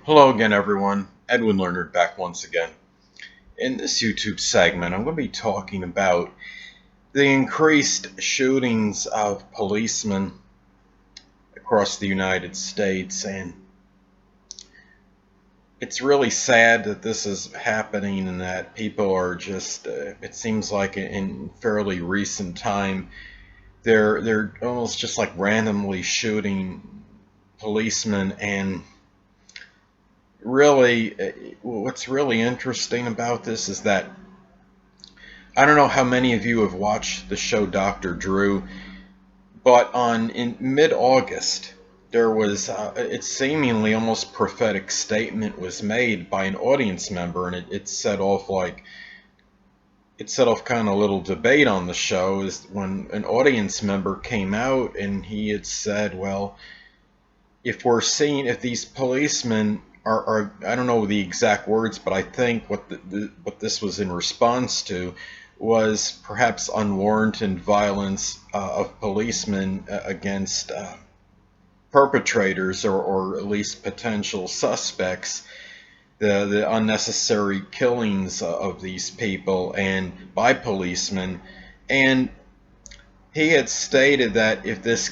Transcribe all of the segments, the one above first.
Hello again, everyone. Edwin Learnard back once again. In this YouTube segment, I'm going to be talking about the increased shootings of policemen across the United States, and it's really sad that this is happening and that people are just, it seems like in fairly recent time, they're almost just like randomly shooting policemen. And really, what's really interesting about this is that I don't know how many of you have watched the show Dr. Drew, but in mid-August there was it seemingly almost prophetic statement was made by an audience member, and it set off kind of a little debate on the show. Is when an audience member came out and he had said, well, if these policemen are I don't know the exact words, but I think what this was in response to was perhaps unwarranted violence of policemen against perpetrators, or at least potential suspects, the unnecessary killings of these people and by policemen. And he had stated that if this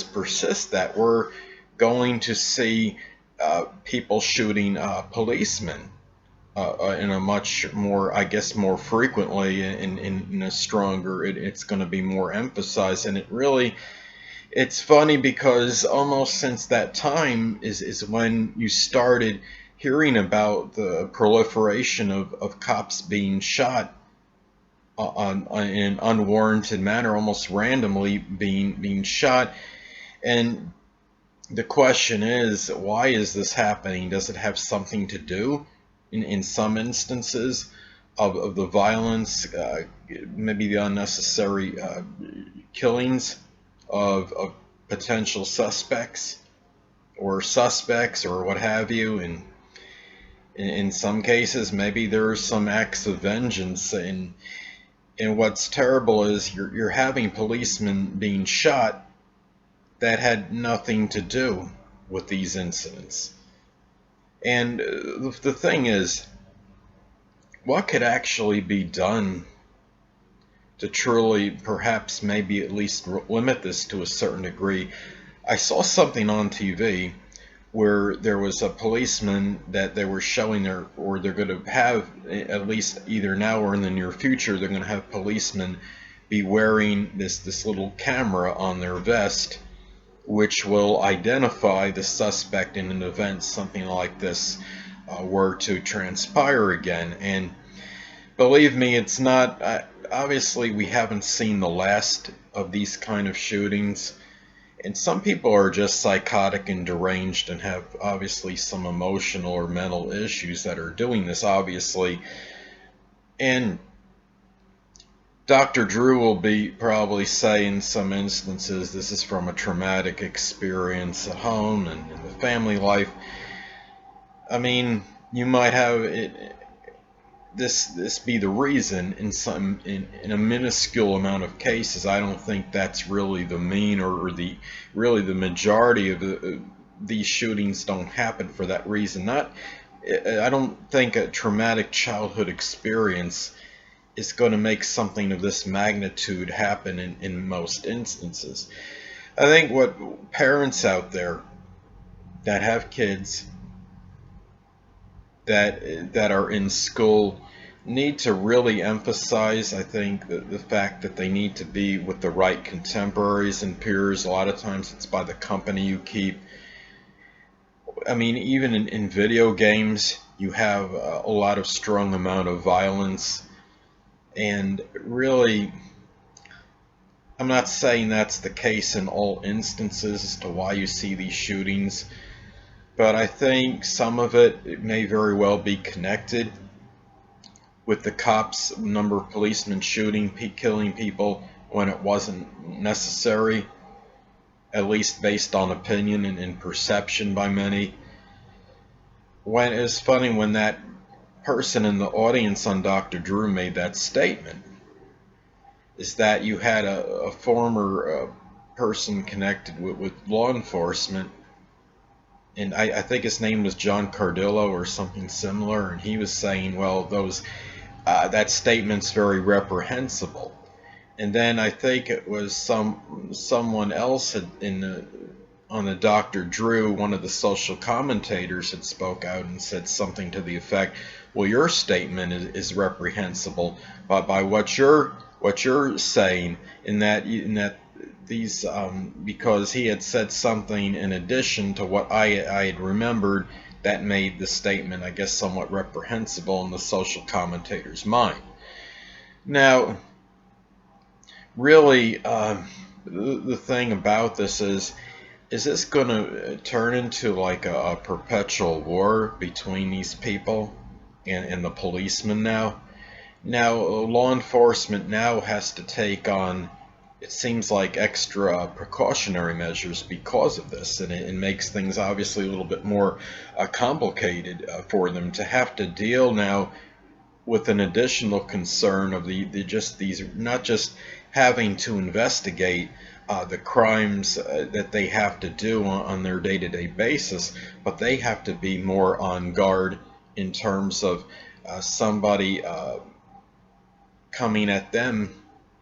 persists, that we're going to see people shooting policemen in a much more, I guess, more frequently, in a stronger. It's going to be more emphasized, and it's funny because almost since that time is when you started hearing about the proliferation of cops being shot in an unwarranted manner, almost randomly being shot. And the question is, why is this happening? Does it have something to do, in some instances, of the violence, maybe the unnecessary killings of potential suspects or what have you? And in some cases, maybe there's some acts of vengeance. And what's terrible is you're having policemen being shot that had nothing to do with these incidents. And the thing is, what could actually be done to truly, perhaps, maybe at least limit this to a certain degree? I saw something on TV where there was a policeman that they were showing they're going to have, at least either now or in the near future, they're going to have policemen be wearing this little camera on their vest, which will identify the suspect in an event something like this were to transpire again. And believe me, it's not, obviously we haven't seen the last of these kind of shootings. And some people are just psychotic and deranged and have obviously some emotional or mental issues that are doing this, obviously. And Dr. Drew will be probably say in some instances this is from a traumatic experience at home and in the family life. I mean, you might have this be the reason in a minuscule amount of cases. I don't think that's really the mean, or the majority of these shootings don't happen for that reason. I don't think a traumatic childhood experience is going to make something of this magnitude happen in most instances. I think what parents out there that have kids that are in school need to really emphasize, I think, the fact that they need to be with the right contemporaries and peers. A lot of times it's by the company you keep. I mean, even in video games, you have a lot of strong amount of violence. And really, I'm not saying that's the case in all instances as to why you see these shootings, but I think some of it may very well be connected with the cops, number of policemen killing people when it wasn't necessary, at least based on opinion and perception by many. When it's funny when that person in the audience on Dr. Drew made that statement, is that you had a former person connected with law enforcement and I think his name was John Cardillo or something similar, and he was saying, well, those that statement's very reprehensible. And then I think it was someone else on the Dr. Drew, one of the social commentators, had spoke out and said something to the effect, "Well, your statement is reprehensible, but by what you're saying, in that these because he had said something in addition to what I had remembered that made the statement, I guess, somewhat reprehensible in the social commentator's mind." Now, really, the thing about this is this going to turn into like a perpetual war between these people and the policemen now? Now, law enforcement now has to take on, it seems like, extra precautionary measures because of this, and it makes things obviously a little bit more complicated for them to have to deal now with an additional concern of the just these, not just having to investigate the crimes that they have to do on their day-to-day basis, but they have to be more on guard in terms of somebody coming at them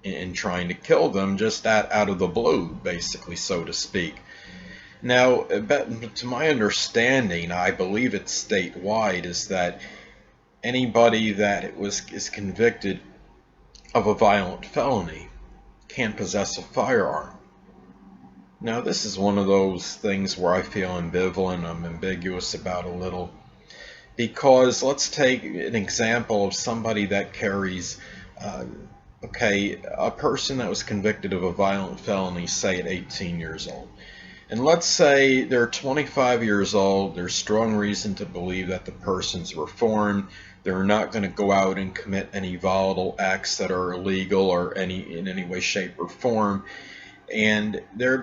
and trying to kill them just out of the blue, basically, so to speak. Now, to my understanding, I believe it's statewide, is that anybody that is convicted of a violent felony can't possess a firearm. Now, this is one of those things where I feel ambivalent, I'm ambiguous about a little, because let's take an example of somebody that carries, a person that was convicted of a violent felony, say at 18 years old. And let's say they're 25 years old, there's strong reason to believe that the person's reformed, they're not going to go out and commit any volatile acts that are illegal or in any way, shape, or form, and they're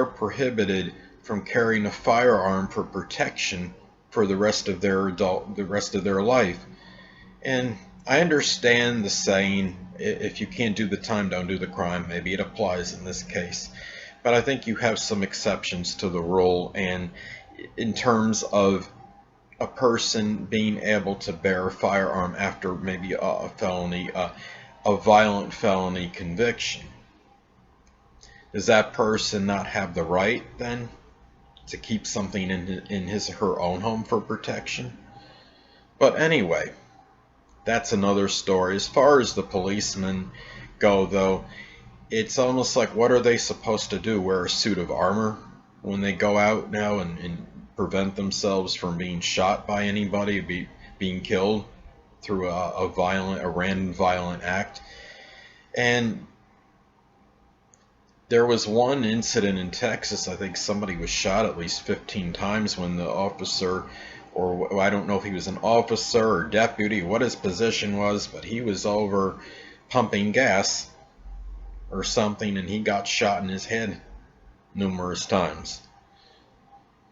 prohibited from carrying a firearm for protection for the rest of their life. And I understand the saying, if you can't do the time, don't do the crime. Maybe it applies in this case. But I think you have some exceptions to the rule, and in terms of a person being able to bear a firearm after maybe a felony, a violent felony conviction, does that person not have the right then to keep something in his or her own home for protection? But anyway, that's another story. As far as the policemen go, though, it's almost like, what are they supposed to do? Wear a suit of armor when they go out now and prevent themselves from being shot by anybody, being killed through a random violent act? And there was one incident in Texas, I think somebody was shot at least 15 times when the officer, or I don't know if he was an officer or deputy, what his position was, but he was over pumping gas or something, and he got shot in his head numerous times.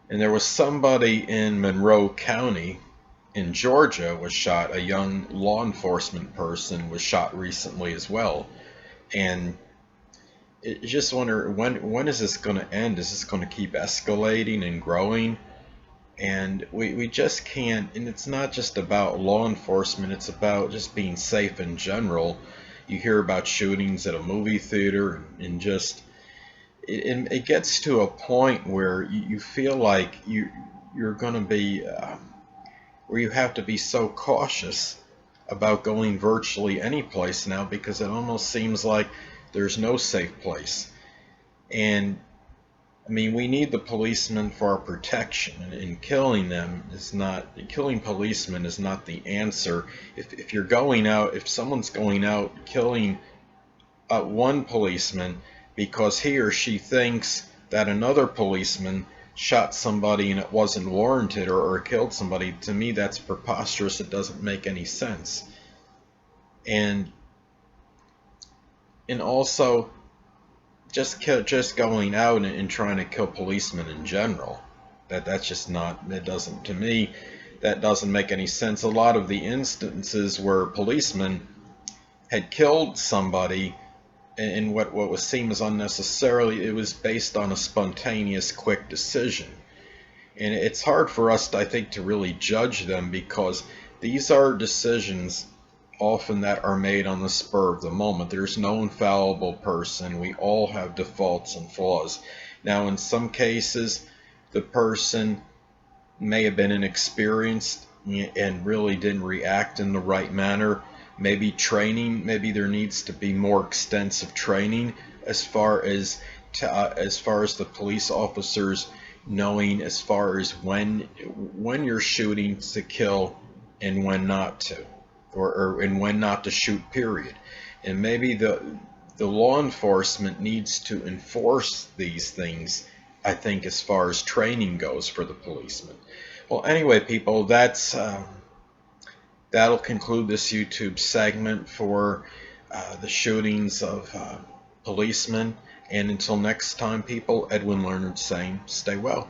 And there was somebody in Monroe County in Georgia was shot, a young law enforcement person was shot recently as well. And I just wonder, when is this going to end? Is this going to keep escalating and growing? And we just can't, and it's not just about law enforcement, it's about just being safe in general. You hear about shootings at a movie theater, and just it gets to a point where you feel like you're going to be where you have to be so cautious about going virtually any place now, because it almost seems like there's no safe place. And I mean, we need the policemen for our protection, and killing policemen is not the answer. If you're going out, if someone's going out killing one policeman because he or she thinks that another policeman shot somebody and it wasn't warranted, or killed somebody, to me that's preposterous. It doesn't make any sense. And also, just going out and trying to kill policemen in general, that's just not, it doesn't, to me, that doesn't make any sense. A lot of the instances where policemen had killed somebody in what was seen as unnecessarily, it was based on a spontaneous, quick decision. And it's hard for us, I think, to really judge them because these are decisions often that are made on the spur of the moment. There's no infallible person. We all have defaults and flaws. Now, in some cases, the person may have been inexperienced and really didn't react in the right manner. Maybe training, maybe there needs to be more extensive training as far as the police officers knowing as far as when you're shooting to kill and when not to, or and when not to shoot, period. And maybe the law enforcement needs to enforce these things, I think, as far as training goes for the policemen. Well, anyway, people, that'll conclude this YouTube segment for the shootings of policemen. And until next time, people, Edwin Learnard saying, stay well.